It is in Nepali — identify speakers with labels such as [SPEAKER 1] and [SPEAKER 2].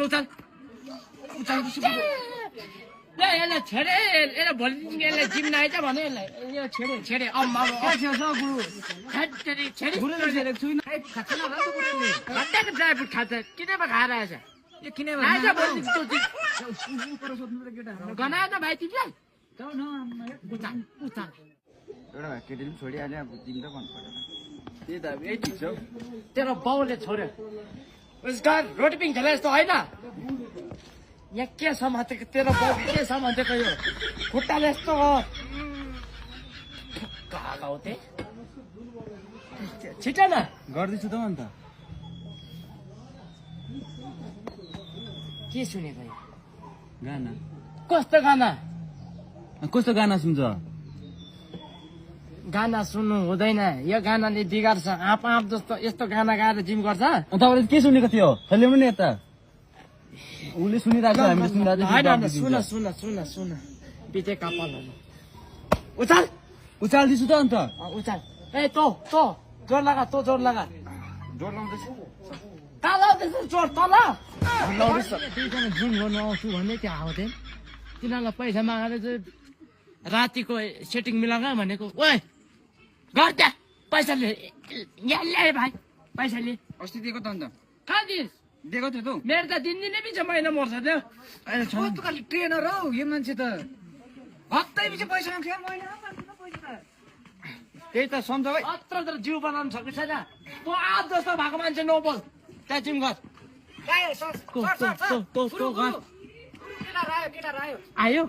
[SPEAKER 1] उचाल यसलाई छेडे यसलाई भोलिदेखि यसलाई जिम्न आइज भने यसलाई यो छेडे छेडे अम्मा ड्राई फ्रुट खान्छ किनेमा खाएर आएछ गनायो त भाइ तिमीलाई
[SPEAKER 2] एउटा केटीले पनि छोडिहाल्यो अब तिमी त भन्नु पर्यो
[SPEAKER 1] त्यही त यही ठिक छ तेरो बाउले छोड्यो उसका रोटी पिङ खेला जस्तो होइन यहाँ के समातेको तेरो बाउ के समातेको यो खुट्टाले यस्तो हो त्यही छिटो न
[SPEAKER 2] गर्दैछु त अन्त
[SPEAKER 1] के सुनेको यो
[SPEAKER 2] गाना
[SPEAKER 1] कस्तो गाना
[SPEAKER 2] कस्तो गाना सुन्छ
[SPEAKER 1] गाना सुन्नु हुँदैन यो गानाले बिगार्छ आँप आँप जस्तो यस्तो गाना गाएर जिम गर्छ
[SPEAKER 2] तपाईँले के सुनेको थियो ल्याउनु नि यता उसले सुनिरहेको छ हामीले
[SPEAKER 1] होइन सुन सुन सुन सुन बिते कपालहरू उचाल
[SPEAKER 2] उचाल्दैछु त अन्त
[SPEAKER 1] उचाल ए तँ जोर लगा तँ जोर लगा
[SPEAKER 2] जोर लाउँदैछु
[SPEAKER 1] कहाँ लाउँदैछ जोर तल दुईजना जुन गर्नु आउँछु भन्दै त्यो आउँथेँ तिनीहरूलाई पैसा मागेर चाहिँ रातिको सेटिङ मिलाउन भनेको ओए गर त्यहाँ पैसा ले यहाँ ल्याए भाइ पैसा ले
[SPEAKER 2] अस्ति दिएको त अन्त
[SPEAKER 1] कहाँ दिस
[SPEAKER 2] दिएको थियो त
[SPEAKER 1] मेरो त दिनदिनै पछि महिना मर्छ त्यो
[SPEAKER 2] ट्रेनर हौ यो मान्छे त हप्तै पछि पैसा माग्छ त्यही त सम्झ है
[SPEAKER 1] अत्र त जिउ बनाउनु सक्ने छैन तँ आज जस्तो भएको मान्छे नबोल त्यहाँ जिम गर आयो